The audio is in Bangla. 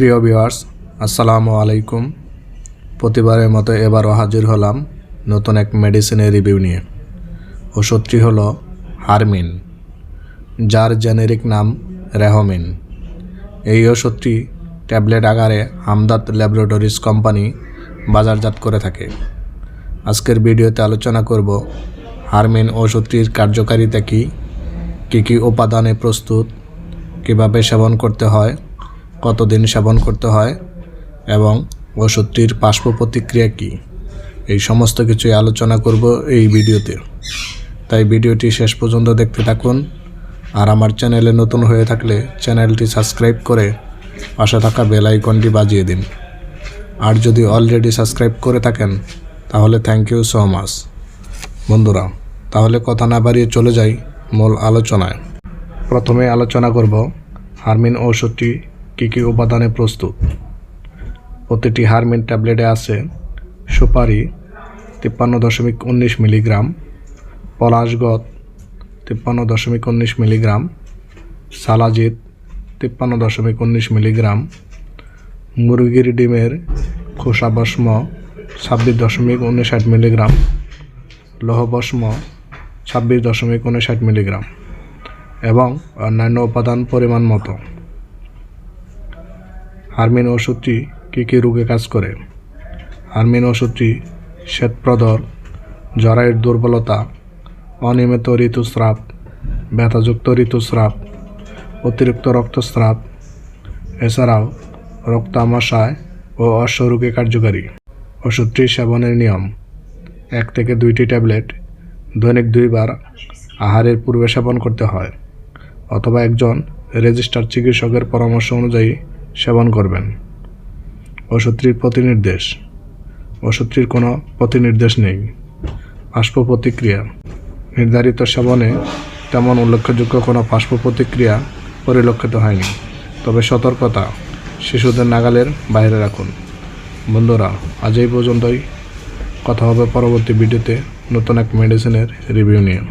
প্রিয় ভিউয়ার্স, আসসালামু আলাইকুম। প্রতিবারের মতো এবারও হাজির হলাম নতুন এক মেডিসিনের রিভিউ নিয়ে। ওষুধটি হলো হারমিন, যার জেনেরিক নাম রেহমিন। এই ওষুধটি ট্যাবলেট আকারে হামদাদ ল্যাবরেটরিজ কোম্পানি বাজারজাত করে থাকে। আজকের ভিডিওতে আলোচনা করব হারমিন ওষুধটির কার্যকারিতা কী কী উপাদানে প্রস্তুত, কিভাবে সেবন করতে হয়, কতদিন সেবন করতে হয় এবং ওষুধটির পার্শ্ব প্রতিক্রিয়া কী, এই সমস্ত কিছুই আলোচনা করব এই ভিডিওতে। তাই ভিডিওটি শেষ পর্যন্ত দেখতে থাকুন। আর আমার চ্যানেলে নতুন হয়ে থাকলে চ্যানেলটি সাবস্ক্রাইব করে পাশে থাকা বেল আইকনটি বাজিয়ে দিন। আর যদি অলরেডি সাবস্ক্রাইব করে থাকেন তাহলে থ্যাংক ইউ সো মাচ। বন্ধুরা, তাহলে কথা না বাড়িয়ে চলে যাই মূল আলোচনায়। প্রথমে আলোচনা করব হারমিন ওষুধটি কী উপাদানে প্রস্তুত। প্রতিটি হারমিন ট্যাবলেটে আছে সুপারি 53.19 মিলিগ্রাম, পলাশগদ 53.19 মিলিগ্রাম, সালাজিৎ 53.19 মিলিগ্রাম, মুরগির ডিমের খোসা ভস্ম 26.59 মিলিগ্রাম, লৌহভস্ম 26.59 মিলিগ্রাম এবং অন্যান্য উপাদান পরিমাণ মতো। হারমিন ওষুধটি কী রোগে কাজ করে? হারমিন ওষুধটি শ্বেতপ্রদর, জরায়ুর দুর্বলতা, অনিয়মিত ঋতুস্রাব, ব্যথাযুক্ত ঋতুস্রাব, অতিরিক্ত রক্তস্রাব, এছাড়াও রক্ত আমাশয় ও অশ্ব রোগে কার্যকারী। ওষুধটি সেবনের নিয়ম: 1 থেকে 2টি ট্যাবলেট দৈনিক 2 বার আহারের পূর্বে সেবন করতে হয়, অথবা একজন রেজিস্টার্ড চিকিৎসকের পরামর্শ অনুযায়ী সেবন করবেন। ওষুধটির প্রতিনির্দেশ: ওষুধটির কোনো প্রতিনির্দেশ নেই। পার্শ্ব প্রতিক্রিয়া: নির্ধারিত সেবনে তেমন উল্লেখযোগ্য কোনো পার্শ্ব প্রতিক্রিয়া পরিলক্ষিত হয়নি, তবে সতর্কতা: শিশুদের নাগালের বাইরে রাখুন। বন্ধুরা, আজ এই পর্যন্তই। কথা হবে পরবর্তী ভিডিওতে নতুন এক মেডিসিনের রিভিউ নিয়ে।